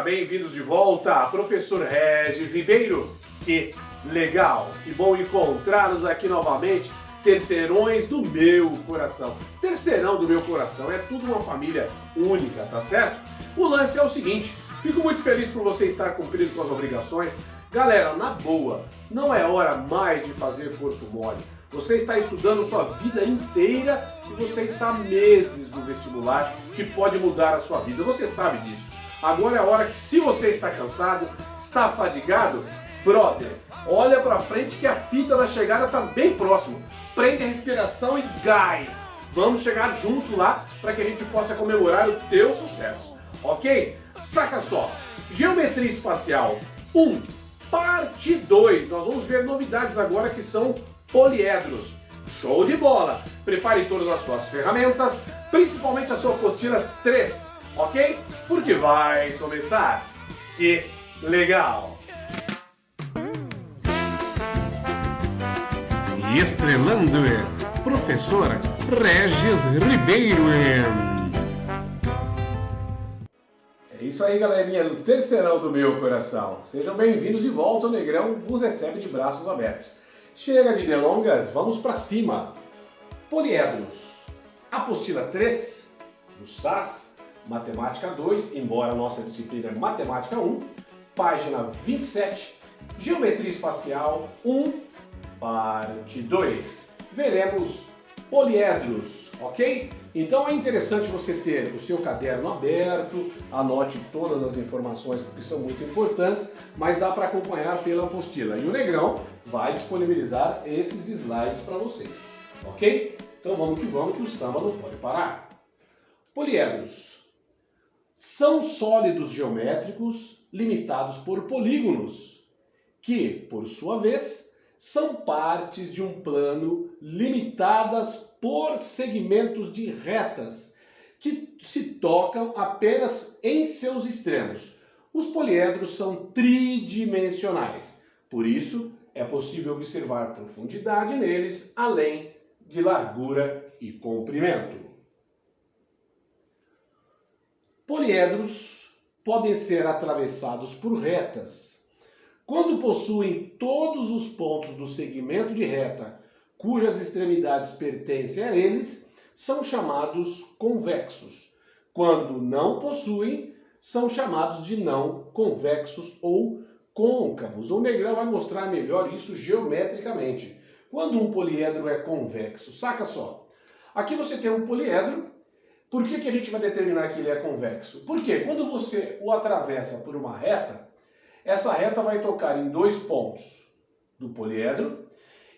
bem-vindos de volta, professor Regis Ribeiro. Que legal, que bom encontrá-los aqui novamente, terceirões do meu coração. Terceirão do meu coração, é tudo uma família única, tá certo? O lance é o seguinte, fico muito feliz por você estar cumprindo com as obrigações. Galera, na boa, não é hora mais de fazer corpo mole. Você está estudando sua vida inteira e você está há meses no vestibular que pode mudar a sua vida. Você sabe disso. Agora é a hora que, se você está cansado, está fadigado, brother, olha pra frente que a fita da chegada está bem próximo. Prende a respiração e gás. Vamos chegar juntos lá para que a gente possa comemorar o teu sucesso. Ok? Saca só. Geometria espacial 1, parte 2. Nós vamos ver novidades agora que são poliedros. Show de bola! Prepare todas as suas ferramentas, principalmente a sua apostila 3, ok? Porque vai começar. Que legal! E estrelando professor Regis Ribeiro. É isso aí, galerinha do terceirão do meu coração. Sejam bem-vindos de volta, o Negrão vos recebe de braços abertos. Chega de delongas, vamos para cima. Poliedros. Apostila 3, do SAS, Matemática 2, embora a nossa disciplina é Matemática 1, página 27, Geometria Espacial 1, parte 2. Veremos poliedros, ok? Então é interessante você ter o seu caderno aberto, anote todas as informações porque são muito importantes, mas dá para acompanhar pela apostila. E o Negrão vai disponibilizar esses slides para vocês, ok? Então vamos que o samba não pode parar. Poliedros são sólidos geométricos limitados por polígonos, que, por sua vez, são partes de um plano limitadas por segmentos de retas que se tocam apenas em seus extremos. Os poliedros são tridimensionais, por isso é possível observar profundidade neles além de largura e comprimento. Poliedros podem ser atravessados por retas. Quando possuem todos os pontos do segmento de reta cujas extremidades pertencem a eles, são chamados convexos. Quando não possuem, são chamados de não convexos ou côncavos. O Negrão vai mostrar melhor isso geometricamente. Quando um poliedro é convexo, saca só. Aqui você tem um poliedro. Por que a gente vai determinar que ele é convexo? Porque quando você o atravessa por uma reta, essa reta vai tocar em dois pontos do poliedro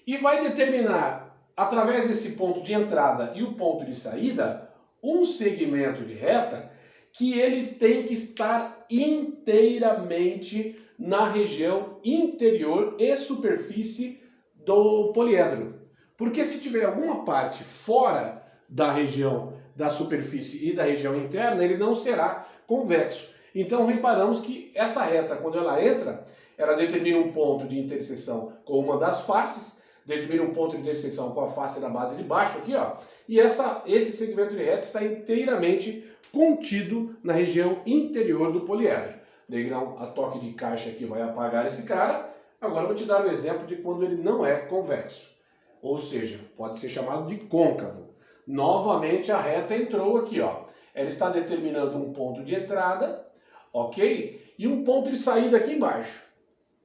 e vai determinar, através desse ponto de entrada e o ponto de saída, um segmento de reta que ele tem que estar inteiramente na região interior e superfície do poliedro. Porque se tiver alguma parte fora da região da superfície e da região interna, ele não será convexo. Então reparamos que essa reta, quando ela entra, ela determina um ponto de interseção com uma das faces, determina um ponto de interseção com a face da base de baixo aqui, ó, e esse segmento de reta está inteiramente contido na região interior do poliedro. Negrão, a toque de caixa aqui vai apagar esse cara. Agora eu vou te dar um exemplo de quando ele não é convexo, ou seja, pode ser chamado de côncavo. Novamente a reta entrou aqui, ó. Ela está determinando um ponto de entrada, ok? E um ponto de saída aqui embaixo,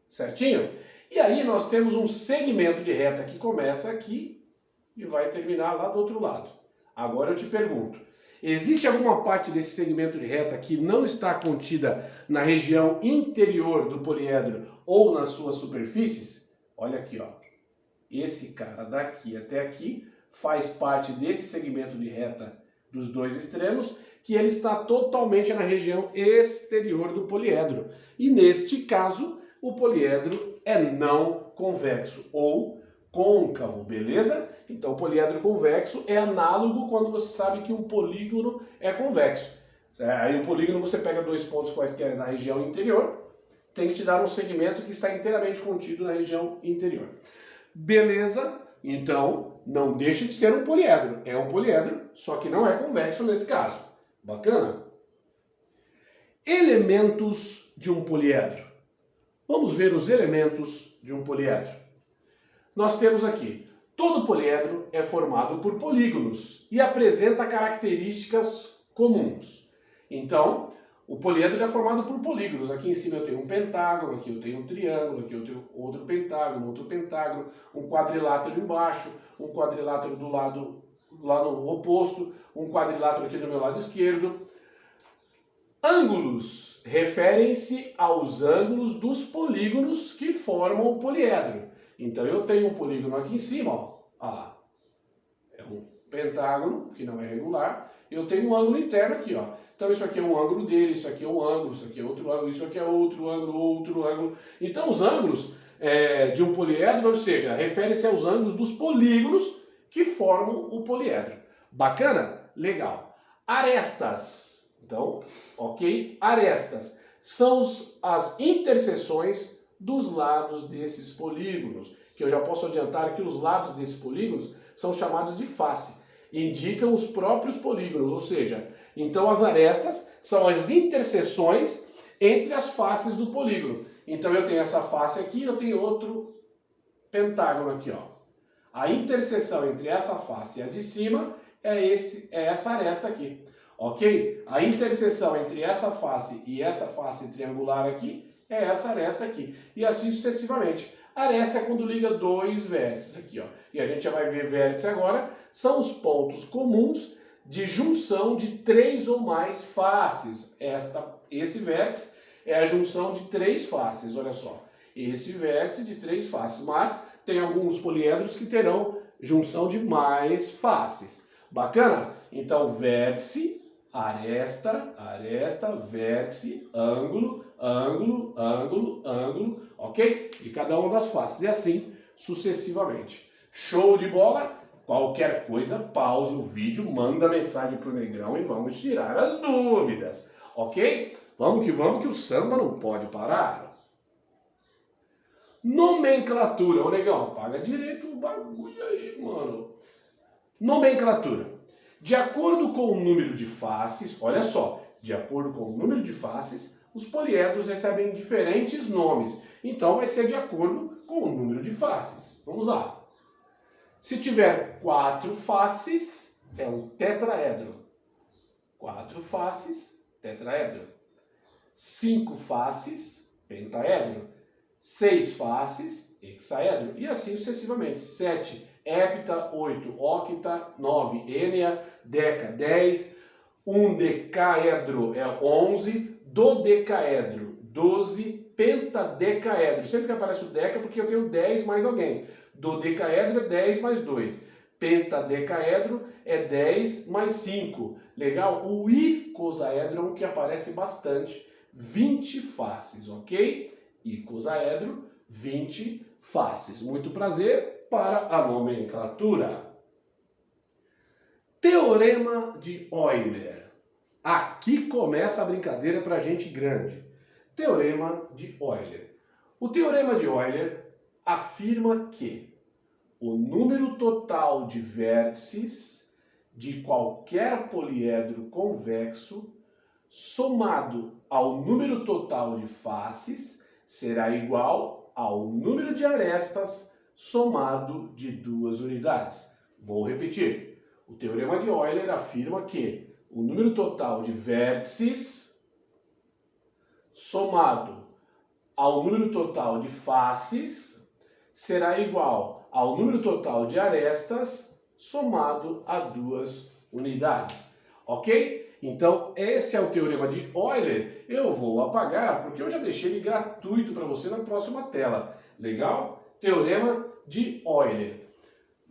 certinho? E aí nós temos um segmento de reta que começa aqui e vai terminar lá do outro lado. Agora eu te pergunto, existe alguma parte desse segmento de reta que não está contida na região interior do poliedro ou nas suas superfícies? Olha aqui, ó. Esse cara daqui até aqui faz parte desse segmento de reta dos dois extremos, que ele está totalmente na região exterior do poliedro. E neste caso, o poliedro é não convexo ou côncavo, beleza? Então o poliedro convexo é análogo quando você sabe que um polígono é convexo. Aí o polígono você pega dois pontos quaisquer na região interior, tem que te dar um segmento que está inteiramente contido na região interior. Beleza? Então não deixa de ser um poliedro. É um poliedro, só que não é convexo nesse caso. Bacana? Elementos de um poliedro. Vamos ver os elementos de um poliedro. Nós temos aqui, todo poliedro é formado por polígonos e apresenta características comuns. Então, o poliedro é formado por polígonos. Aqui em cima eu tenho um pentágono, aqui eu tenho um triângulo, aqui eu tenho outro pentágono, um quadrilátero embaixo, um quadrilátero do lado lá no oposto, um quadrilátero aqui do meu lado esquerdo. Ângulos referem-se aos ângulos dos polígonos que formam o poliedro. Então eu tenho um polígono aqui em cima, ó. Olha lá. É um pentágono, que não é regular. Eu tenho um ângulo interno aqui, ó. Então isso aqui é um ângulo dele, isso aqui é um ângulo, isso aqui é outro ângulo, isso aqui é outro ângulo. Então os ângulos de um poliedro, ou seja, referem-se aos ângulos dos polígonos que formam o poliedro. Bacana? Legal. Arestas. Então, ok? Arestas são as interseções dos lados desses polígonos, que eu já posso adiantar que os lados desses polígonos são chamados de face. Indicam os próprios polígonos, ou seja, então as arestas são as interseções entre as faces do polígono. Então eu tenho essa face aqui, eu tenho outro pentágono aqui, ó. A interseção entre essa face e a de cima é essa aresta aqui, ok? A interseção entre essa face e essa face triangular aqui é essa aresta aqui, e assim sucessivamente. Aresta é quando liga dois vértices aqui, ó. E a gente já vai ver vértice agora, são os pontos comuns de junção de três ou mais faces. Esse vértice é a junção de três faces, olha só. Esse vértice de três faces, mas tem alguns poliedros que terão junção de mais faces. Bacana? Então, vértice, aresta, vértice, ângulo, ok? E cada uma das faces, e assim sucessivamente. Show de bola? Qualquer coisa, pausa o vídeo, manda mensagem pro Negrão e vamos tirar as dúvidas, ok? Vamos que o samba não pode parar. Nomenclatura. Ô, Negão, paga direito o bagulho aí, mano. Nomenclatura. De acordo com o número de faces, olha só, de acordo com o número de faces, os poliedros recebem diferentes nomes. Então vai ser de acordo com o número de faces. Vamos lá. Se tiver 4 faces, é um tetraedro. 4 faces, tetraedro. 5 faces, pentaedro. 6 faces, hexaedro. E assim sucessivamente. 7, hepta, 8, octa, 9, ênea, deca, 10. Um decaedro é 11, dodecaedro, 12, pentadecaedro. Sempre que aparece o deca, porque eu tenho 10 mais alguém. Dodecaedro é 10 mais 2. Pentadecaedro é 10 mais 5. Legal? O icosaedro é um que aparece bastante. 20 faces, ok? Icosaedro, 20 faces. Muito prazer para a nomenclatura. Teorema de Euler. Aqui começa a brincadeira para gente grande. Teorema de Euler. O teorema de Euler afirma que o número total de vértices de qualquer poliedro convexo somado ao número total de faces será igual ao número de arestas somado de duas unidades. Vou repetir. O teorema de Euler afirma que o número total de vértices somado ao número total de faces será igual ao número total de arestas somado a duas unidades. Ok? Então, esse é o teorema de Euler. Eu vou apagar porque eu já deixei ele gratuito para você na próxima tela. Legal? Teorema de Euler.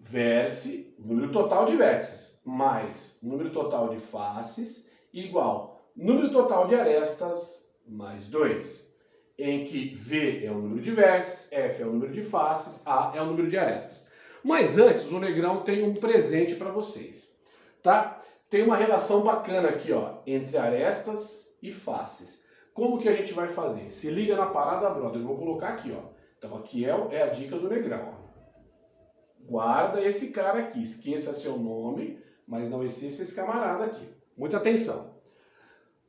Vértice, número total de vértices, mais número total de faces, igual número total de arestas, mais 2. Em que V é o número de vértices, F é o número de faces, A é o número de arestas. Mas antes, o Negrão tem um presente para vocês, tá? Tem uma relação bacana aqui, ó, entre arestas e faces. Como que a gente vai fazer? Se liga na parada, brother. Eu vou colocar aqui, ó. Então aqui é a dica do Negrão, ó. Guarda esse cara aqui, esqueça seu nome, mas não esqueça esse camarada aqui. Muita atenção.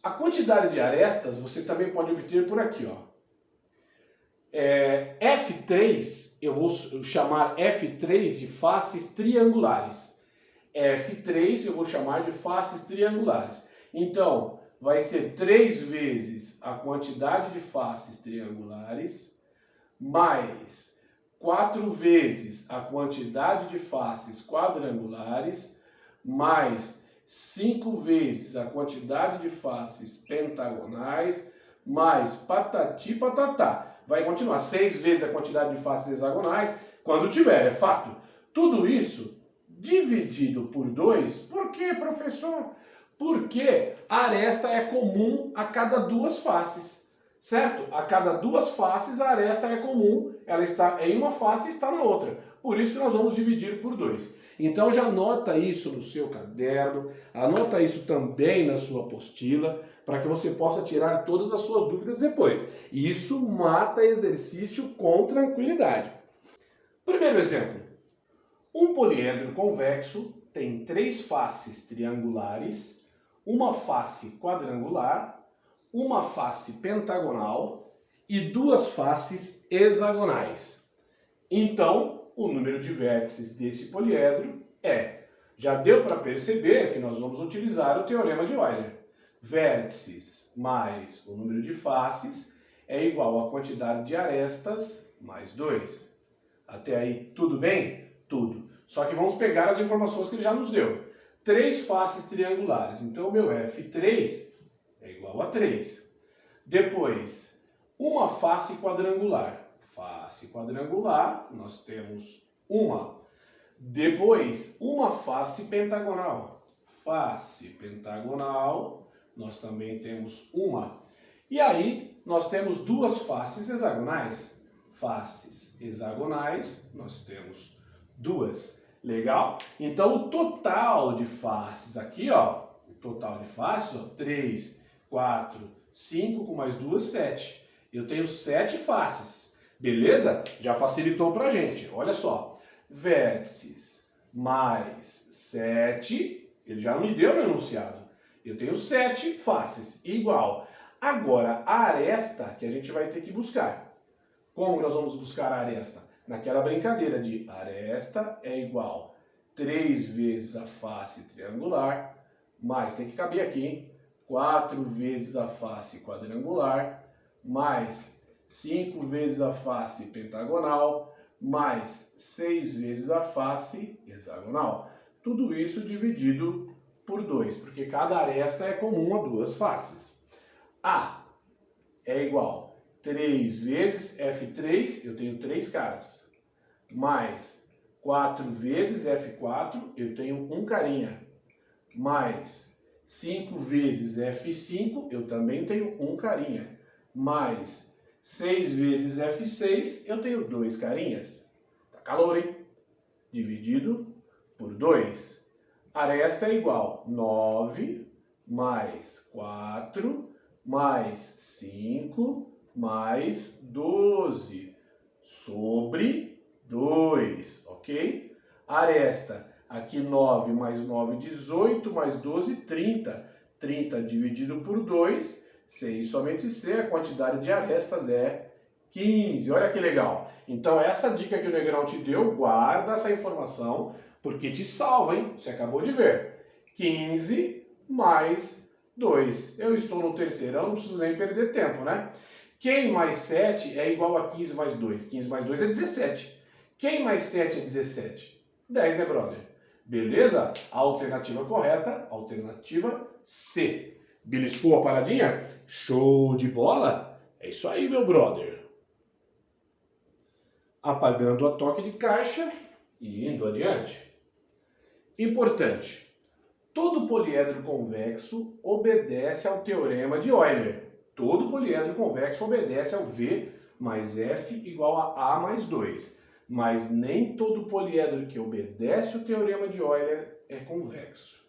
A quantidade de arestas você também pode obter por aqui, ó. F3, eu vou chamar F3 de faces triangulares. F3 eu vou chamar de faces triangulares. Então, vai ser 3 vezes a quantidade de faces triangulares, mais 4 vezes a quantidade de faces quadrangulares, mais 5 vezes a quantidade de faces pentagonais, mais patati patatá. Vai continuar 6 vezes a quantidade de faces hexagonais, quando tiver, é fato. Tudo isso dividido por 2, por quê, professor? Porque a aresta é comum a cada 2 faces, certo? A cada 2 faces a aresta é comum, ela está em uma face e está na outra. Por isso que nós vamos dividir por 2. Então já anota isso no seu caderno, anota isso também na sua apostila, para que você possa tirar todas as suas dúvidas depois. E isso mata exercício com tranquilidade. Primeiro exemplo. Um poliedro convexo tem 3 faces triangulares, uma face quadrangular, uma face pentagonal e 2 faces hexagonais. Então, o número de vértices desse poliedro é... Já deu para perceber que nós vamos utilizar o teorema de Euler. Vértices mais o número de faces é igual à quantidade de arestas mais 2. Até aí, tudo bem? Tudo. Só que vamos pegar as informações que ele já nos deu. 3 faces triangulares. Então, o meu F3 é igual a 3. Depois, uma face quadrangular. Face quadrangular, nós temos uma. Depois, uma face pentagonal. Face pentagonal, nós também temos uma. E aí, nós temos 2 faces hexagonais. Faces hexagonais, nós temos 2. Legal? Então, o total de faces aqui, ó. O total de faces, ó, 3, 4, 5 com mais 2, 7. Eu tenho 7 faces. Beleza? Já facilitou pra gente. Olha só. Vértices mais 7. Ele já me deu no enunciado. Eu tenho 7 faces. Igual. Agora, a aresta que a gente vai ter que buscar. Como nós vamos buscar a aresta? Naquela brincadeira de aresta é igual 3 vezes a face triangular, mais, tem que caber aqui, hein? 4 vezes a face quadrangular, mais 5 vezes a face pentagonal, mais 6 vezes a face hexagonal. Tudo isso dividido por 2, porque cada aresta é comum a 2 faces. A é igual 3 vezes F3, eu tenho 3 caras, mais 4 vezes F4, eu tenho 1 carinha, mais 5 vezes F5, eu também tenho 1 carinha, mais 6 vezes F6, eu tenho 2 carinhas. Tá calor, hein? Dividido por 2. Aresta é igual 9 mais 4 mais 5 mais 12 sobre 2, ok? Aresta, aqui 9 mais 9, 18, mais 12, 30. 30 dividido por 2, C e somente C, a quantidade de arestas é 15. Olha que legal. Então essa dica que o Negrão te deu, guarda essa informação, porque te salva, hein? Você acabou de ver. 15 mais 2. Eu estou no terceirão, não preciso nem perder tempo, né? Quem mais 7 é igual a 15 mais 2? 15 mais 2 é 17. Quem mais 7 é 17? 10, né, brother? Beleza? A alternativa correta, alternativa C. Beliscou a paradinha? Show de bola? É isso aí, meu brother. Apagando a toque de caixa e indo adiante. Importante. Todo poliedro convexo obedece ao teorema de Euler. Todo poliedro convexo obedece ao V mais F igual a A mais 2. Mas nem todo poliedro que obedece ao teorema de Euler é convexo.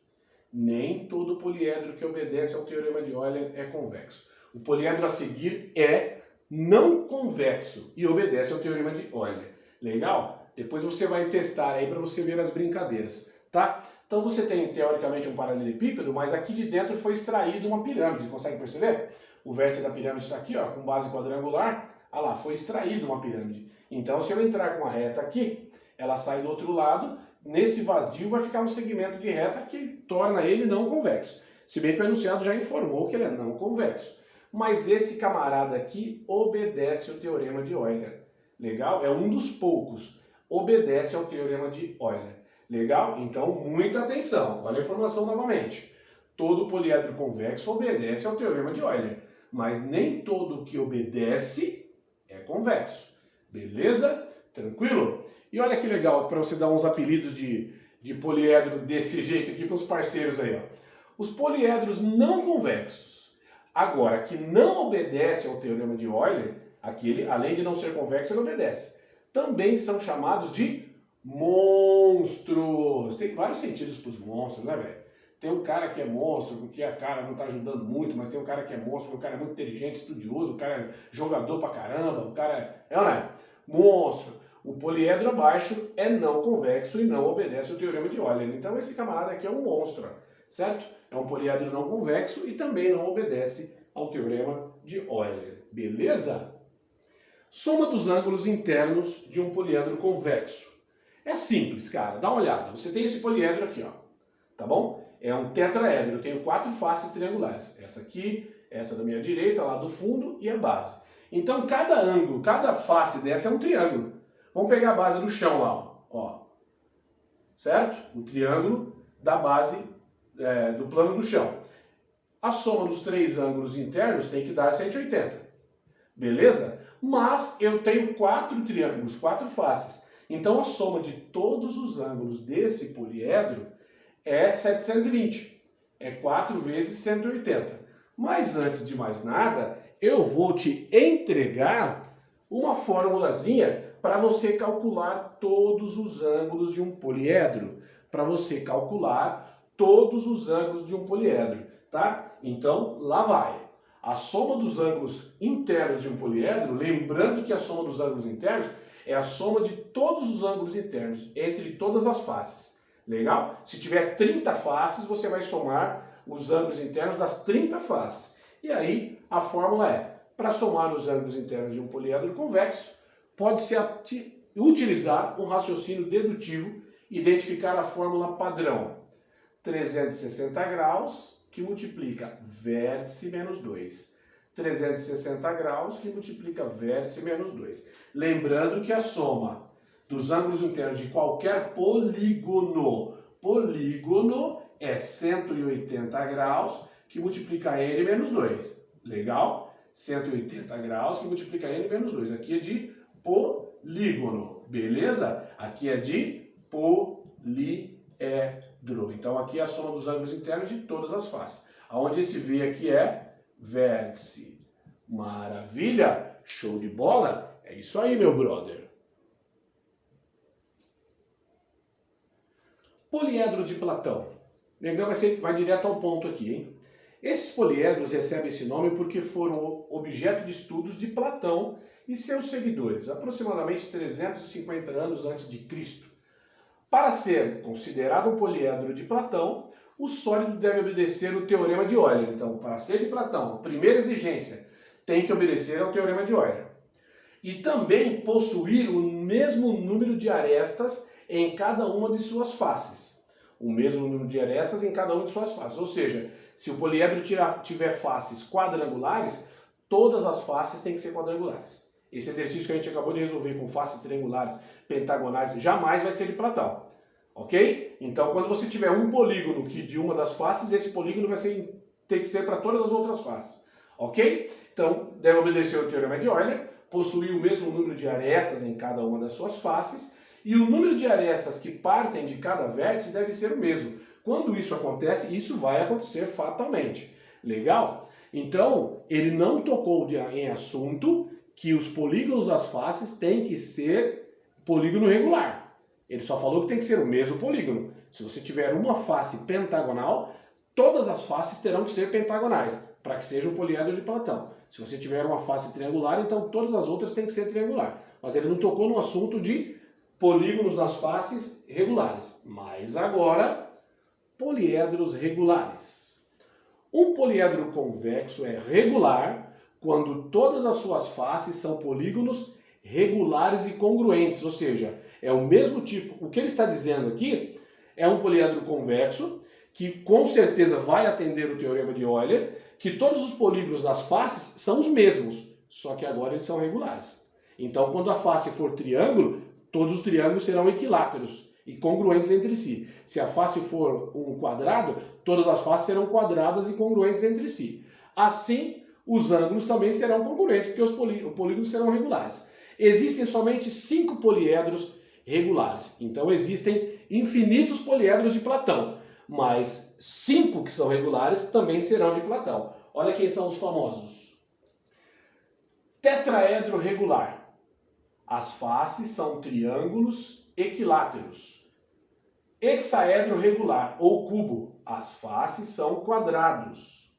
Nem todo poliedro que obedece ao teorema de Euler é convexo. O poliedro a seguir é não convexo e obedece ao teorema de Euler. Legal? Depois você vai testar aí para você ver as brincadeiras. tá? Então você tem, teoricamente, um paralelepípedo, mas aqui de dentro foi extraído uma pirâmide, consegue perceber? O vértice da pirâmide está aqui, ó, com base quadrangular, olha lá, foi extraído uma pirâmide. Então, se eu entrar com uma reta aqui, ela sai do outro lado, nesse vazio vai ficar um segmento de reta que torna ele não convexo. Se bem que o enunciado já informou que ele é não convexo. Mas esse camarada aqui obedece ao teorema de Euler. Legal? É um dos poucos. Obedece ao teorema de Euler. Legal? Então, muita atenção. Olha a informação novamente. Todo poliedro convexo obedece ao teorema de Euler. Mas nem todo que obedece é convexo. Beleza? Tranquilo? E olha que legal para você dar uns apelidos de poliedro desse jeito aqui para os parceiros aí. Ó. Os poliedros não convexos, agora que não obedecem ao teorema de Euler, aquele, além de não ser convexo, ele obedece. Também são chamados de monstros. Tem vários sentidos para os monstros, né, velho? Tem um cara que é monstro, porque a cara não está ajudando muito, mas tem um cara que é monstro, porque o cara é muito inteligente, estudioso, o cara é jogador pra caramba, o cara é, não é? Monstro. O poliedro abaixo é não convexo e não obedece ao teorema de Euler. Então esse camarada aqui é um monstro, certo? É um poliedro não convexo e também não obedece ao teorema de Euler. Beleza? Soma dos ângulos internos de um poliedro convexo. É simples, cara. Dá uma olhada. Você tem esse poliedro aqui, ó. Tá bom? É um tetraedro. Eu tenho 4 faces triangulares. Essa aqui, essa da minha direita, lá do fundo e a base. Então cada ângulo, cada face dessa é um triângulo. Vamos pegar a base do chão lá, ó. Certo? O triângulo da base do plano do chão. A soma dos 3 ângulos internos tem que dar 180. Beleza? Mas eu tenho 4 triângulos, 4 faces. Então a soma de todos os ângulos desse poliedro é 720. É 4 vezes 180. Mas antes de mais nada, eu vou te entregar uma formulazinha para você calcular todos os ângulos de um poliedro. Para você calcular todos os ângulos de um poliedro, tá? Então, lá vai. A soma dos ângulos internos de um poliedro, lembrando que a soma dos ângulos internos é a soma de todos os ângulos internos entre todas as faces. Legal? Se tiver 30 faces, você vai somar os ângulos internos das 30 faces. E aí, a fórmula é, para somar os ângulos internos de um poliedro convexo, pode-se utilizar um raciocínio dedutivo e identificar a fórmula padrão. 360 graus, que multiplica vértice menos 2. 360 graus, que multiplica vértice menos 2. Lembrando que a soma dos ângulos internos de qualquer polígono é 180 graus, que multiplica n menos 2. Legal? 180 graus, que multiplica n menos 2. Aqui é de polígono, beleza? Aqui é de poliedro. Então aqui é a soma dos ângulos internos de todas as faces. Aonde esse V aqui é vértice. Maravilha? Show de bola? É isso aí, meu brother. Poliedro de Platão. Legal, vai direto ao ponto aqui, hein? Esses poliedros recebem esse nome porque foram objeto de estudos de Platão e seus seguidores, aproximadamente 350 anos antes de Cristo. Para ser considerado um poliedro de Platão, o sólido deve obedecer o teorema de Euler. Então, para ser de Platão, a primeira exigência tem que obedecer ao teorema de Euler. E também possuir o mesmo número de arestas em cada uma de suas faces. O mesmo número de arestas em cada uma de suas faces. Ou seja, se o poliedro tiver faces quadrangulares, todas as faces têm que ser quadrangulares. Esse exercício que a gente acabou de resolver com faces triangulares, pentagonais, jamais vai ser de Platão. Ok? Então, quando você tiver um polígono que de uma das faces, esse polígono vai ter que ser para todas as outras faces. Ok? Então, deve obedecer ao teorema de Euler, possuir o mesmo número de arestas em cada uma das suas faces, e o número de arestas que partem de cada vértice deve ser o mesmo. Quando isso acontece, isso vai acontecer fatalmente. Legal? Então, ele não tocou em assunto que os polígonos das faces têm que ser polígono regular. Ele só falou que tem que ser o mesmo polígono. Se você tiver uma face pentagonal, todas as faces terão que ser pentagonais, para que seja um poliedro de Platão. Se você tiver uma face triangular, então todas as outras têm que ser triangular. Mas ele não tocou no assunto de polígonos nas faces regulares. Mas agora, poliedros regulares. Um poliedro convexo é regular quando todas as suas faces são polígonos regulares e congruentes, ou seja, é o mesmo tipo. O que ele está dizendo aqui é um poliedro convexo que com certeza vai atender o teorema de Euler, que todos os polígonos das faces são os mesmos, só que agora eles são regulares. Então, quando a face for triângulo, todos os triângulos serão equiláteros e congruentes entre si. Se a face for um quadrado, todas as faces serão quadradas e congruentes entre si. Assim, os ângulos também serão congruentes, porque os polígonos serão regulares. Existem somente 5 poliedros regulares. Então, existem infinitos poliedros de Platão, mas 5 que são regulares também serão de Platão. Olha quem são os famosos. Tetraedro regular. As faces são triângulos equiláteros. Hexaedro regular, ou cubo. As faces são quadrados.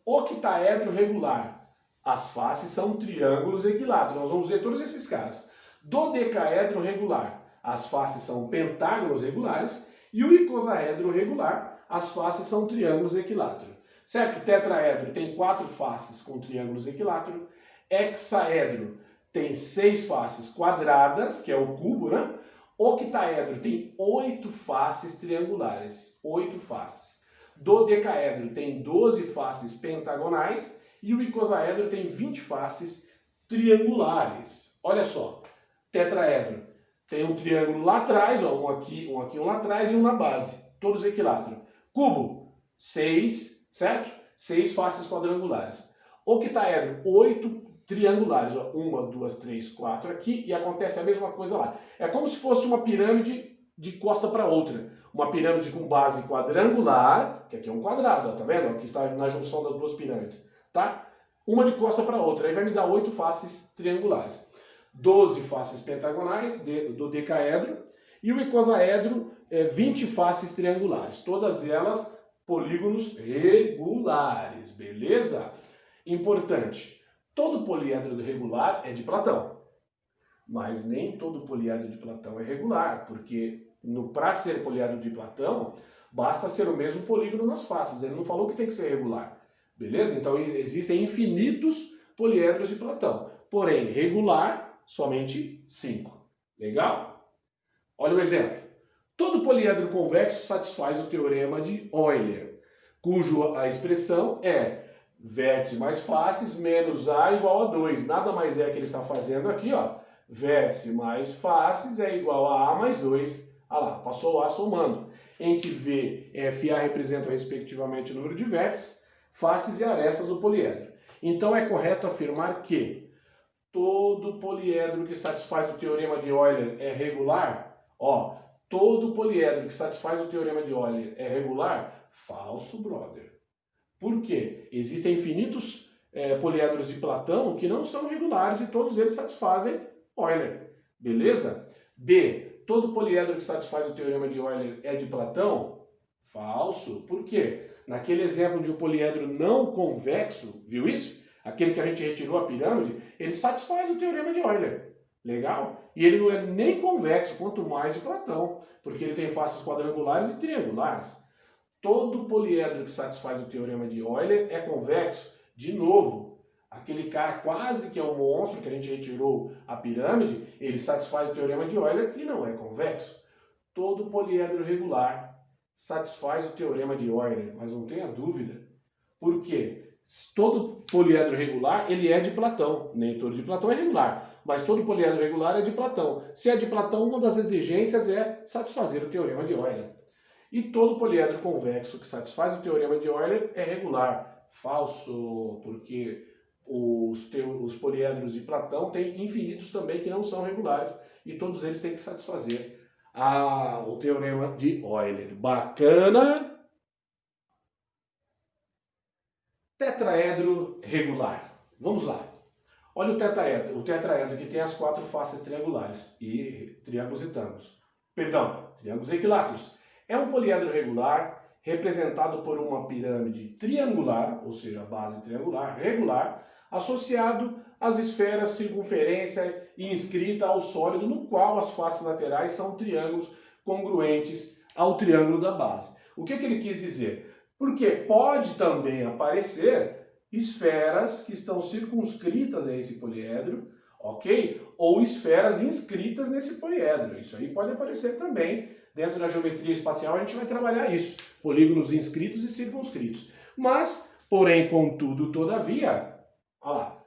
Octaedro regular. As faces são triângulos equiláteros. Nós vamos ver todos esses caras. Dodecaedro regular. As faces são pentágonos regulares. E o icosaedro regular. As faces são triângulos equiláteros. Certo? Tetraedro tem 4 faces com triângulos equiláteros. Hexaedro tem 6 faces quadradas, que é o cubo, né? Octaedro tem 8 faces triangulares. 8 faces. Dodecaedro tem 12 faces pentagonais. E o icosaedro tem 20 faces triangulares. Olha só. Tetraedro tem um triângulo lá atrás, ó, um aqui, um lá atrás e um na base. Todos equiláteros. Cubo, 6, certo? 6 faces quadrangulares. Octaedro, 8 triangulares. Ó. 1, 2, 3, 4 aqui e acontece a mesma coisa lá. É como se fosse uma pirâmide de costa para outra. Uma pirâmide com base quadrangular, que aqui é um quadrado, ó, tá vendo? Aqui está na junção das duas pirâmides. Tá? Uma de costa para outra. Aí vai me dar 8 faces triangulares. 12 faces pentagonais do decaedro. E o icosaedro, 20 faces triangulares. Todas elas polígonos regulares. Beleza? Importante. Todo poliedro regular é de Platão. Mas nem todo poliedro de Platão é regular. Porque para ser poliedro de Platão, basta ser o mesmo polígono nas faces. Ele não falou que tem que ser regular. Beleza? Então existem infinitos poliedros de Platão. Porém, regular, somente 5. Legal? Olha o exemplo. Todo poliedro convexo satisfaz o teorema de Euler, cujo a expressão é vértice mais faces menos A igual a 2. Nada mais é que ele está fazendo aqui, ó. Vértice mais faces é igual a A mais 2. Ah lá, passou o A somando. Em que V e FA representam respectivamente o número de vértices, faces e arestas do poliedro. Então é correto afirmar que todo poliedro que satisfaz o teorema de Euler é regular? Ó, todo poliedro que satisfaz o teorema de Euler é regular? Falso, brother. Por quê? Existem infinitos poliedros de Platão que não são regulares e todos eles satisfazem Euler. Beleza? B. Todo poliedro que satisfaz o teorema de Euler é de Platão? Falso. Por quê? Naquele exemplo de um poliedro não convexo, viu isso? Aquele que a gente retirou a pirâmide, ele satisfaz o teorema de Euler. Legal? E ele não é nem convexo, quanto mais de Platão, porque ele tem faces quadrangulares e triangulares. Todo poliedro que satisfaz o teorema de Euler é convexo. De novo, aquele cara quase que é um monstro que a gente retirou a pirâmide, ele satisfaz o teorema de Euler que não é convexo. Todo poliedro regular satisfaz o teorema de Euler, mas não tenha dúvida. Por quê? Todo poliedro regular, ele é de Platão. Nem todo de Platão é regular, mas todo poliedro regular é de Platão. Se é de Platão, uma das exigências é satisfazer o teorema de Euler. E todo poliedro convexo que satisfaz o teorema de Euler é regular. Falso, porque os poliedros de Platão têm infinitos também que não são regulares e todos eles têm que satisfazer o teorema de Euler. Bacana? Tetraedro regular. Vamos lá. Olha o tetraedro. O tetraedro que tem as 4 faces triangulares e triângulos retângulos. Perdão, triângulos equiláteros. É um poliedro regular representado por uma pirâmide triangular, ou seja, base triangular, regular, associado às esferas circunferência e inscrita ao sólido no qual as faces laterais são triângulos congruentes ao triângulo da base. O que ele quis dizer? Porque pode também aparecer esferas que estão circunscritas a esse poliedro, ok? Ou esferas inscritas nesse poliedro. Isso aí pode aparecer também. Dentro da geometria espacial a gente vai trabalhar isso. Polígonos inscritos e circunscritos. Mas, porém, contudo, todavia, olha lá,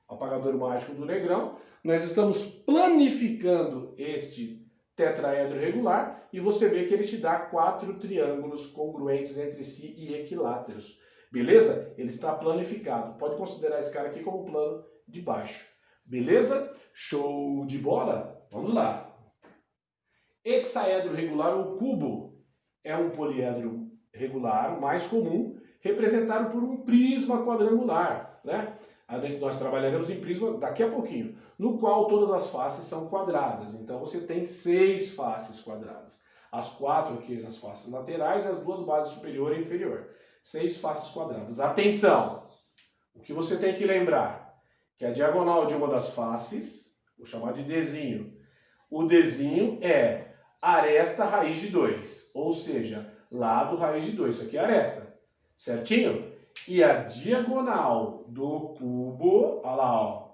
apagador mágico do Negrão, nós estamos planificando este tetraedro regular e você vê que ele te dá 4 triângulos congruentes entre si e equiláteros. Beleza? Ele está planificado. Pode considerar esse cara aqui como plano de baixo. Beleza? Show de bola? Vamos lá. Hexaedro regular ou cubo é um poliedro regular mais comum, representado por um prisma quadrangular, né? Nós trabalharemos em prisma daqui a pouquinho, no qual todas as faces são quadradas. Então você tem 6 faces quadradas. As 4 aqui nas faces laterais e as 2 bases superior e inferior. 6 faces quadradas. Atenção! O que você tem que lembrar? Que a diagonal de uma das faces, vou chamar de Dzinho, o Dzinho é aresta raiz de 2, ou seja, lado raiz de 2. Isso aqui é aresta, certinho? E a diagonal do cubo, olha lá, ó,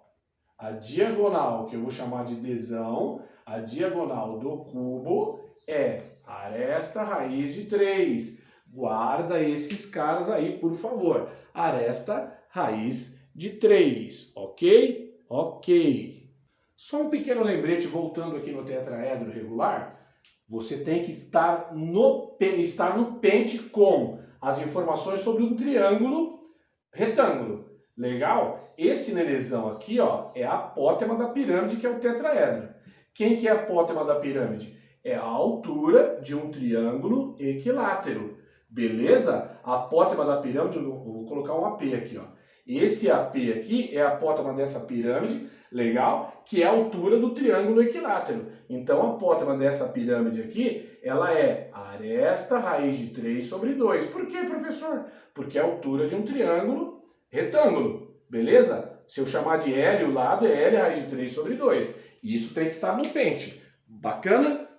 a diagonal que eu vou chamar de Dzão, a diagonal do cubo é aresta raiz de 3. Guarda esses caras aí, por favor. Aresta raiz de 3, ok? Ok. Só um pequeno lembrete, voltando aqui no tetraedro regular, você tem que estar no pente com as informações sobre um triângulo retângulo. Legal? Esse nenezão aqui, ó, é a apótema da pirâmide, que é o tetraedro. Quem que é a apótema da pirâmide? É a altura de um triângulo equilátero. Beleza? A apótema da pirâmide, eu vou colocar um AP aqui, ó. Esse AP aqui é a apótema dessa pirâmide, legal? Que é a altura do triângulo equilátero. Então a apótema dessa pirâmide aqui, ela é aresta raiz de 3 sobre 2. Por quê, professor? Porque é a altura de um triângulo retângulo, beleza? Se eu chamar de L, o lado é L raiz de 3 sobre 2. Isso tem que estar no pente. Bacana?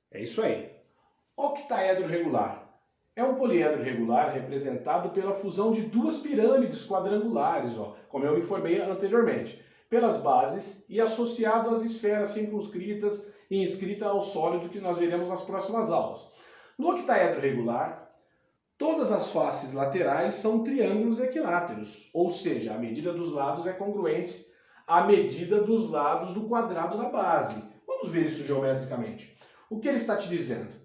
É isso aí. Octaedro regular. É um poliedro regular representado pela fusão de 2 pirâmides quadrangulares, ó, como eu informei anteriormente, pelas bases e associado às esferas circunscritas e inscritas ao sólido que nós veremos nas próximas aulas. No octaedro regular, todas as faces laterais são triângulos equiláteros, ou seja, a medida dos lados é congruente à medida dos lados do quadrado da base. Vamos ver isso geometricamente. O que ele está te dizendo?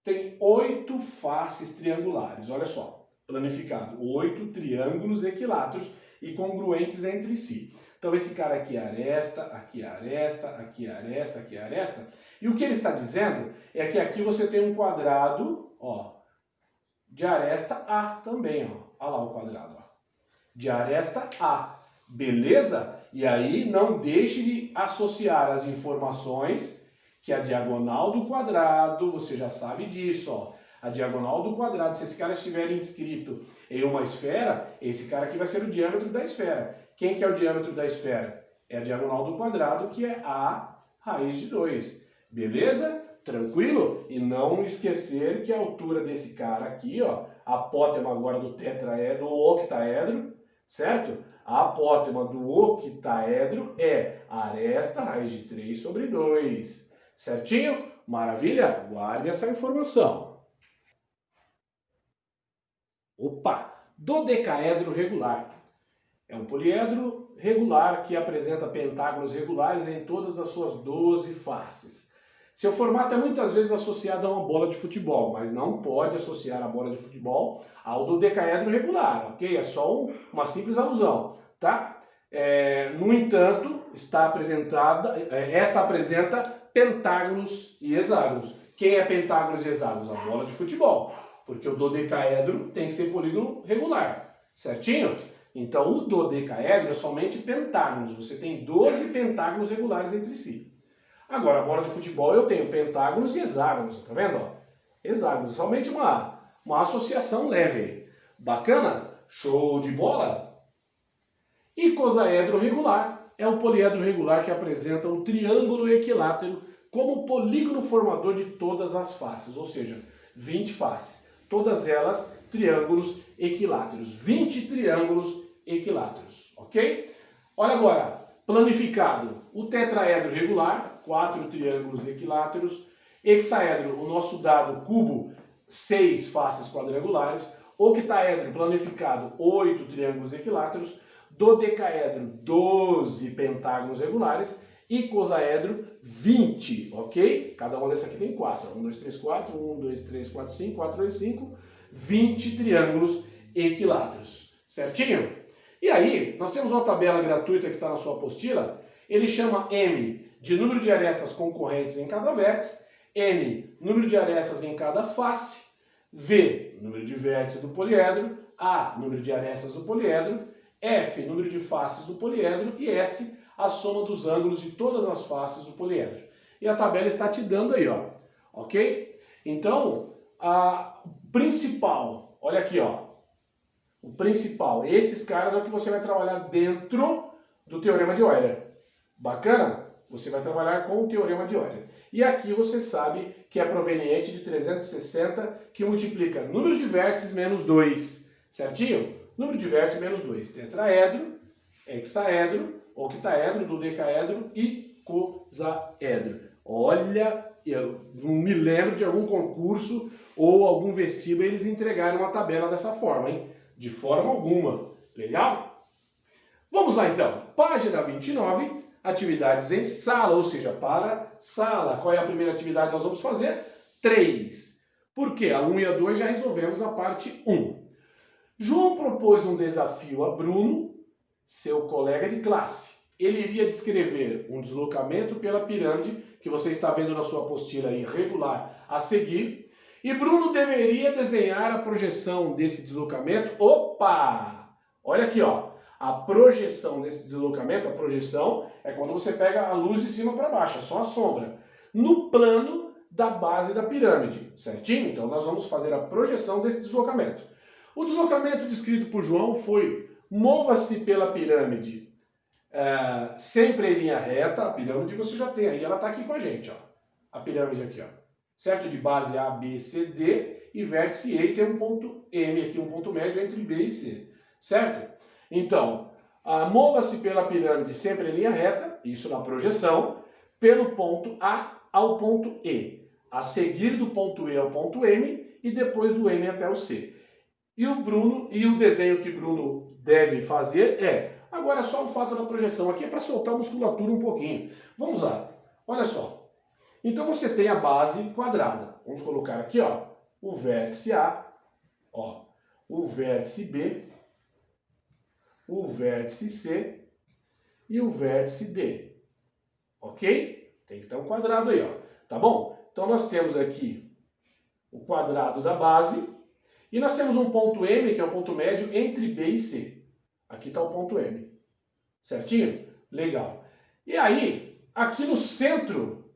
Tem 8 faces triangulares, olha só, planificado, 8 triângulos equiláteros e congruentes entre si. Então esse cara aqui é aresta, aqui é aresta, aqui é aresta, aqui é aresta. E o que ele está dizendo é que aqui você tem um quadrado, ó, de aresta A também, ó. Olha lá o quadrado, ó, de aresta A, beleza? E aí não deixe de associar as informações que a diagonal do quadrado, você já sabe disso, ó. A diagonal do quadrado, se esse cara estiver inscrito em uma esfera, esse cara aqui vai ser o diâmetro da esfera. Quem que é o diâmetro da esfera? É a diagonal do quadrado, que é A raiz de 2. Beleza? Tranquilo? E não esquecer que a altura desse cara aqui, ó, a apótema agora do tetraedro, ou octaedro, certo? A apótema do octaedro é aresta raiz de 3 sobre 2. Certinho? Maravilha? Guarde essa informação. Opa! Dodecaedro regular. É um poliedro regular que apresenta pentágonos regulares em todas as suas 12 faces. Seu formato é muitas vezes associado a uma bola de futebol, mas não pode associar a bola de futebol ao dodecaedro regular, ok? É só uma simples alusão, tá? No entanto, esta apresenta pentágonos e hexágonos. Quem é pentágonos e hexágonos? A bola de futebol, porque o dodecaedro tem que ser polígono regular, certinho? Então o dodecaedro é somente pentágonos, você tem 12 pentágonos regulares entre si. Agora a bola de futebol eu tenho pentágonos e hexágonos, tá vendo? Ó? Hexágonos, somente uma associação leve. Bacana? Show de bola? Icosaedro regular é o poliedro regular que apresenta um triângulo equilátero como polígono formador de todas as faces, ou seja, 20 faces. Todas elas triângulos equiláteros, 20 triângulos equiláteros, ok? Olha agora, planificado, o tetraedro regular, 4 triângulos equiláteros, hexaedro, o nosso dado cubo, 6 faces quadrangulares, octaedro planificado, 8 triângulos equiláteros, dodecaedro, 12 pentágonos regulares, icosaedro, 20, ok? Cada uma dessas aqui tem 4. 1, 2, 3, 4, 1, 2, 3, 4, 5, 4, 2, 5, 20 triângulos equiláteros, certinho? E aí, nós temos uma tabela gratuita que está na sua apostila, ele chama M de número de arestas concorrentes em cada vértice, N, número de arestas em cada face, V, número de vértices do poliedro, A, número de arestas do poliedro, F, número de faces do poliedro e S, a soma dos ângulos de todas as faces do poliedro. E a tabela está te dando aí, ó, ok? Então, a principal, olha aqui, ó, o principal, esses caras é o que você vai trabalhar dentro do Teorema de Euler. Bacana? Você vai trabalhar com o Teorema de Euler. E aqui você sabe que é proveniente de 360, que multiplica número de vértices menos 2. Certinho? Número de vértices menos 2. Tetraedro, hexaedro, octaedro, dodecaedro e icosaedro. Olha, eu não me lembro de algum concurso ou algum vestíbulo eles entregaram uma tabela dessa forma, hein? De forma alguma. Legal? Vamos lá então. Página 29. Atividades em sala, ou seja, para sala. Qual é a primeira atividade que nós vamos fazer? 3. Por quê? A 1 e a 2 já resolvemos na parte 1. João propôs um desafio a Bruno, seu colega de classe. Ele iria descrever um deslocamento pela pirâmide, que você está vendo na sua apostila aí, regular a seguir, e Bruno deveria desenhar a projeção desse deslocamento. Opa! Olha aqui, ó. A projeção desse deslocamento, a projeção é quando você pega a luz de cima para baixo, é só a sombra, no plano da base da pirâmide, certinho? Então nós vamos fazer a projeção desse deslocamento. O deslocamento descrito por João foi: mova-se pela pirâmide sempre em linha reta. A pirâmide você já tem aí, ela está aqui com a gente, ó. A pirâmide aqui, ó. Certo? De base A, B, C, D e vértice E, e tem um ponto M aqui, um ponto médio entre B e C. Certo? Então, mova-se pela pirâmide sempre em linha reta, isso na projeção, pelo ponto A ao ponto E, a seguir do ponto E ao ponto M e depois do M até o C. E o desenho que Bruno deve fazer é, agora só o fato da projeção, aqui é para soltar a musculatura um pouquinho. Vamos lá, olha só. Então você tem a base quadrada. Vamos colocar aqui, ó, o vértice A, ó, o vértice B, o vértice C e o vértice D. Ok? Tem que ter um quadrado aí, ó. Tá bom? Então nós temos aqui o quadrado da base e nós temos um ponto M, que é o ponto médio entre B e C. Aqui está o ponto M. Certinho? Legal. E aí, aqui no centro,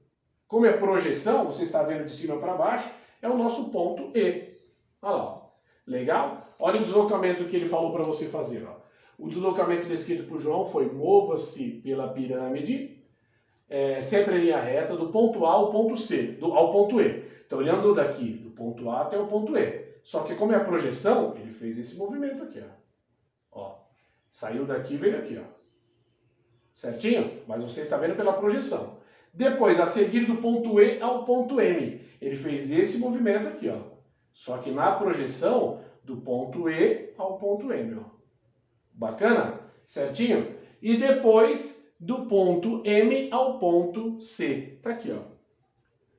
como é projeção, você está vendo de cima para baixo, é o nosso ponto E. Olha lá. Ó. Legal? Olha o deslocamento que ele falou para você fazer, ó. O deslocamento descrito por João foi: mova-se pela pirâmide, sempre em linha reta, do ponto A ao ponto C, ao ponto E. Então ele andou daqui, do ponto A até o ponto E. Só que como é a projeção, ele fez esse movimento aqui, ó. Saiu daqui e veio aqui, ó. Certinho? Mas você está vendo pela projeção. Depois, a seguir do ponto E ao ponto M, ele fez esse movimento aqui, ó. Só que na projeção, do ponto E ao ponto M, ó. Bacana? Certinho? E depois do ponto M ao ponto C. Tá aqui, ó.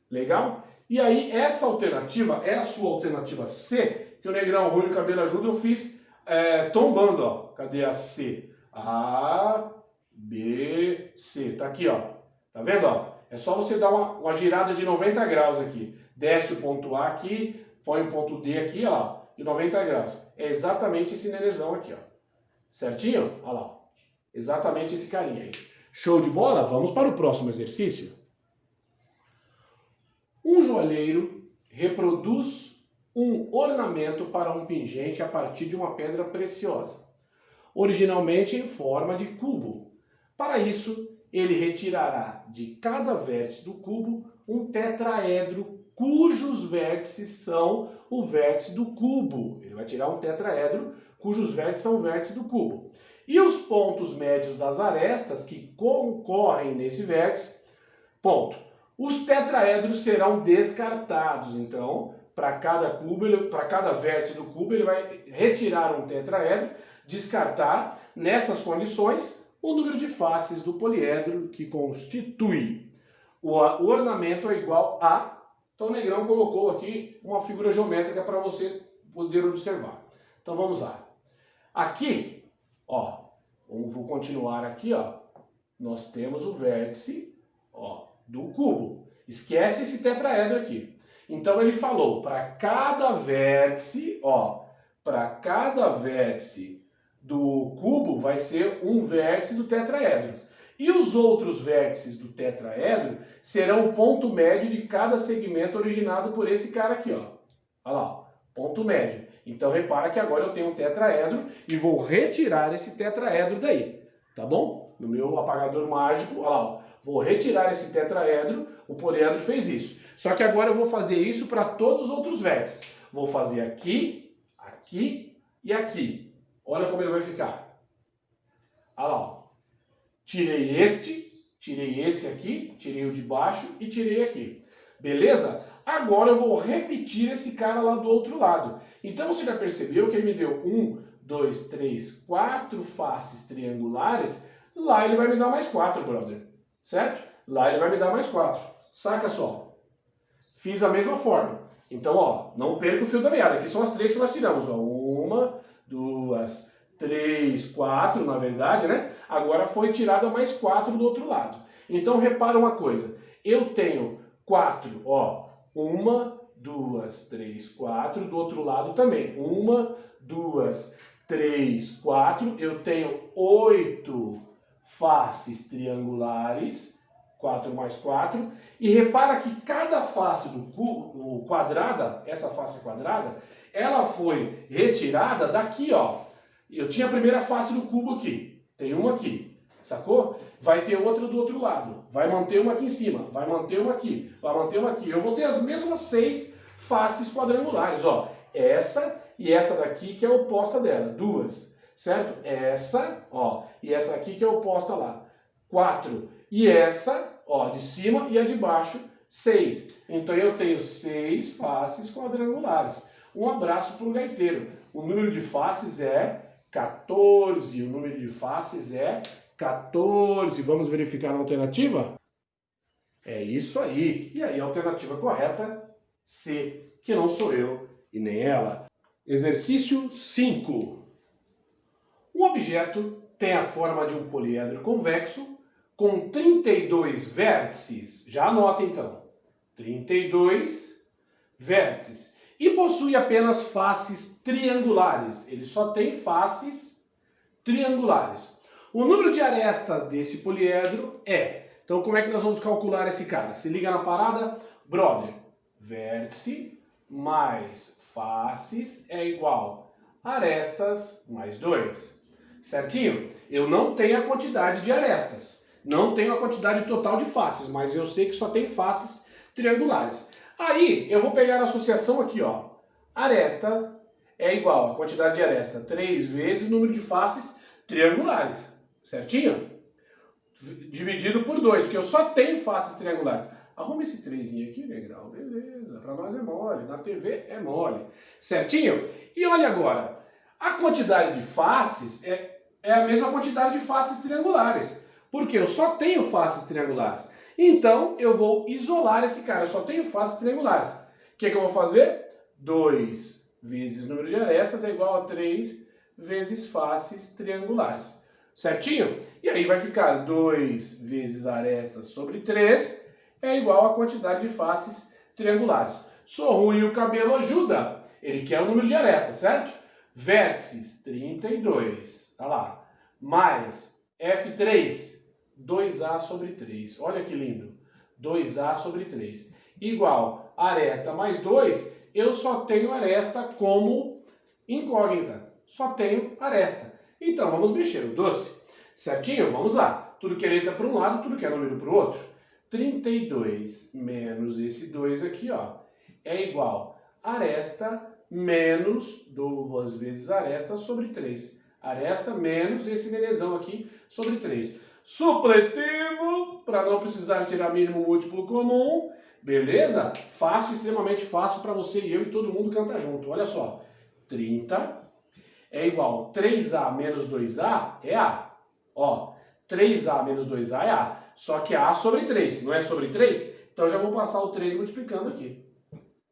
Legal? E aí, essa alternativa é a sua alternativa C, que o Negrão Rui e o Cabelo Ajuda eu fiz tombando, ó. Cadê a C? A, B, C. Tá aqui, ó. Tá vendo, ó? É só você dar uma girada de 90 graus aqui. Desce o ponto A aqui, põe o ponto D aqui, ó, de 90 graus. É exatamente esse nenezão aqui, ó. Certinho? Olha lá. Exatamente esse carinha aí. Show de bola? Vamos para o próximo exercício. Um joalheiro reproduz um ornamento para um pingente a partir de uma pedra preciosa, originalmente em forma de cubo. Para isso, ele retirará de cada vértice do cubo um tetraedro cujos vértices são o vértice do cubo. Ele vai tirar um tetraedro cujos vértices são o vértice do cubo. E os pontos médios das arestas que concorrem nesse vértice, ponto. Os tetraedros serão descartados. Então, para cada vértice do cubo, ele vai retirar um tetraedro, descartar, nessas condições, o número de faces do poliedro que constitui. O ornamento é igual a... Então o Negrão colocou aqui uma figura geométrica para você poder observar. Então vamos lá. Aqui, ó, vou continuar aqui, ó. Nós temos o vértice, ó, do cubo. Esquece esse tetraedro aqui. Então ele falou, para cada vértice, ó, para cada vértice do cubo vai ser um vértice do tetraedro. E os outros vértices do tetraedro serão o ponto médio de cada segmento originado por esse cara aqui, ó. Olha lá, ó, ponto médio. Então repara que agora eu tenho um tetraedro e vou retirar esse tetraedro daí, tá bom? No meu apagador mágico, olha lá, ó, vou retirar esse tetraedro, o poliedro fez isso. Só que agora eu vou fazer isso para todos os outros vértices. Vou fazer aqui, aqui e aqui. Olha como ele vai ficar. Olha lá, ó. Tirei esse aqui, tirei o de baixo e tirei aqui. Beleza? Agora eu vou repetir esse cara lá do outro lado. Então você já percebeu que ele me deu 1, 2, 3, 4 faces triangulares. Lá ele vai me dar mais 4, brother. Certo? Lá ele vai me dar mais 4. Saca só. Fiz a mesma forma. Então, ó, não perca o fio da meada. Aqui são as 3 que nós tiramos. Ó. 1, 2, 3, 4, na verdade, né? Agora foi tirada mais 4 do outro lado. Então, repara uma coisa. Eu tenho 4, ó. 1, 2, 3, 4. Do outro lado também. 1, 2, 3, 4. Eu tenho 8 faces triangulares. 4 mais 4. E repara que cada face do cubo, quadrada, essa face quadrada, ela foi retirada daqui, ó. Eu tinha a primeira face do cubo aqui. Tem uma aqui. Sacou? Vai ter outra do outro lado. Vai manter uma aqui em cima. Vai manter uma aqui. Vai manter uma aqui. Eu vou ter as mesmas 6 faces quadrangulares, ó. Essa e essa daqui que é oposta dela. 2. Certo? Essa, ó. E essa aqui que é oposta lá. 4. E essa, ó, de cima e a de baixo, 6. Então eu tenho 6 faces quadrangulares. Um abraço para o gaiteiro. O número de faces é 14. O número de faces é 14. Vamos verificar a alternativa? É isso aí. E aí a alternativa correta, C, que não sou eu e nem ela. Exercício 5. Um objeto tem a forma de um poliedro convexo com 32 vértices. Já anota então. 32 vértices. E possui apenas faces triangulares. Ele só tem faces triangulares. O número de arestas desse poliedro é... Então como é que nós vamos calcular esse cara? Se liga na parada. Brother, vértice mais faces é igual a arestas mais 2. Certinho? Eu não tenho a quantidade de arestas. Não tenho a quantidade total de faces, mas eu sei que só tem faces triangulares. Aí, eu vou pegar a associação aqui, ó. Aresta é igual a quantidade de aresta 3 vezes o número de faces triangulares. Certinho? Dividido por 2, porque eu só tenho faces triangulares. Arruma esse 3 aqui, Negrão. Beleza, para nós é mole. Na TV é mole. Certinho? E olha agora. A quantidade de faces é a mesma quantidade de faces triangulares. Porque eu só tenho faces triangulares. Então, eu vou isolar esse cara. Eu só tenho faces triangulares. O que eu vou fazer? 2 vezes o número de arestas é igual a 3 vezes faces triangulares. Certinho? E aí vai ficar 2 vezes arestas sobre 3 é igual a quantidade de faces triangulares. Sou ruim e o cabelo ajuda. Ele quer o número de arestas, certo? Vértices, 32. Tá lá. Mais F3. 2A sobre 3. Olha que lindo. 2A sobre 3. Igual aresta mais 2, eu só tenho aresta como incógnita. Só tenho aresta. Então, vamos mexer o doce. Certinho? Vamos lá. tudo que é letra para um lado, tudo que é número para o outro. 32 menos esse 2 aqui, ó, é igual a aresta menos 2 vezes aresta sobre 3. Aresta menos esse nenezão aqui sobre 3. Supletivo, para não precisar tirar mínimo múltiplo comum. Beleza? Fácil, extremamente fácil para você e eu e todo mundo cantar junto. Olha só, 30 é igual a 3A menos 2A é A. Ó, 3A menos 2A é A. Só que é A sobre 3, não é sobre 3? Então eu já vou passar o 3 multiplicando aqui.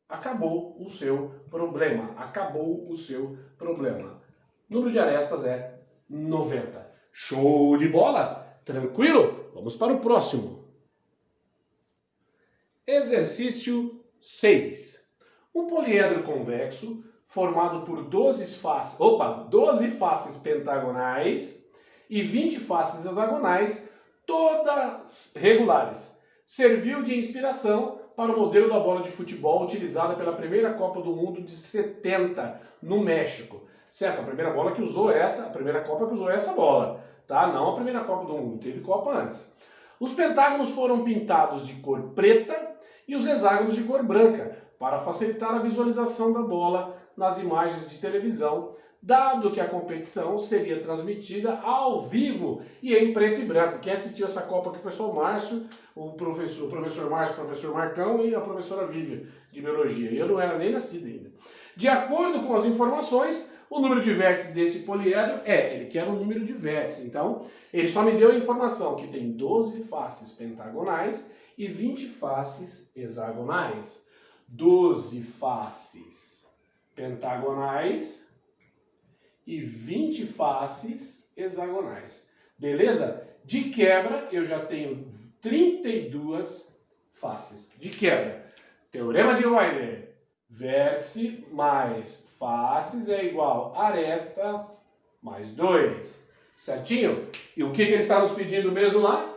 Acabou o seu problema. Acabou o seu problema. Número de arestas é 90. Show de bola? Tranquilo? Vamos para o próximo. Exercício 6. Um poliedro convexo formado por 12 faces pentagonais e 20 faces hexagonais, todas regulares. Serviu de inspiração para o modelo da bola de futebol utilizada pela primeira Copa do Mundo de 70, no México. Certo? A primeira Copa que usou essa bola, tá? Não a primeira Copa do Mundo, teve Copa antes. Os pentágonos foram pintados de cor preta e os hexágonos de cor branca, para facilitar a visualização da bola nas imagens de televisão, dado que a competição seria transmitida ao vivo e em preto e branco. Quem assistiu essa Copa aqui foi só o Márcio, o professor Márcio, o professor Marcão e a professora Vívia, de Biologia. E eu não era nem nascido ainda. De acordo com as informações, o número de vértices desse poliedro ele quer um número de vértices. Então, ele só me deu a informação que tem 12 faces pentagonais e 20 faces hexagonais. 12 faces pentagonais e 20 faces hexagonais. Beleza? De quebra, eu já tenho 32 faces. De quebra. Teorema de Euler. Vértice mais faces é igual a arestas mais 2. Certinho? E o que ele está nos pedindo mesmo lá?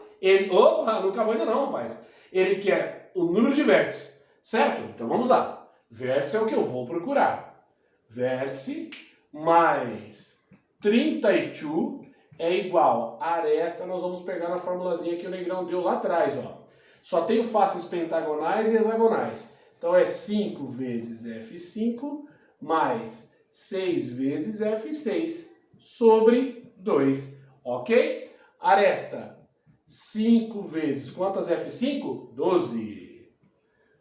Opa, não acabou ainda não, rapaz. Ele quer o número de vértices. Certo? Então vamos lá. Vértice é o que eu vou procurar. Vértice mais 32 é igual a aresta. Nós vamos pegar na formulazinha que o Negrão deu lá atrás. Ó. Só tenho faces pentagonais e hexagonais. Então é 5 vezes F5 mais 6 vezes F6 sobre 2. Ok? Aresta 5 vezes quantas F5? 12.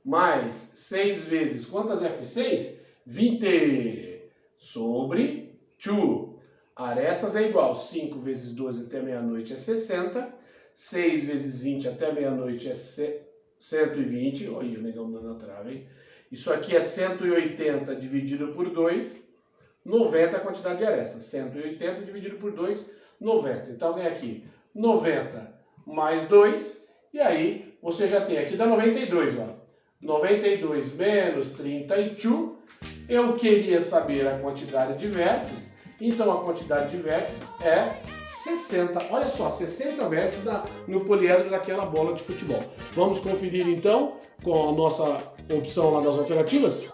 Mais 6 vezes quantas F6? 20. Sobre 2. Arestas é igual 5 vezes 12 até meia-noite é 60. 6 vezes 20 até meia-noite é 120. Olha o negão dando a trave, hein? Isso aqui é 180 dividido por 2. 90 é a quantidade de arestas. 180 dividido por 2, 90. Então vem aqui 90 mais 2. E aí você já tem aqui, dá 92, ó. 92 menos 32, eu queria saber a quantidade de vértices, então a quantidade de vértices é 60. Olha só, 60 vértices no poliedro daquela bola de futebol. Vamos conferir então com a nossa opção lá das alternativas?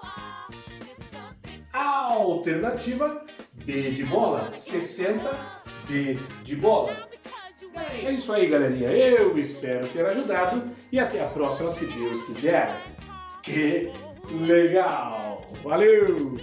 A alternativa B de bola, 60 B de bola. É isso aí, galerinha. Eu espero ter ajudado e até a próxima, se Deus quiser. Que legal! Valeu!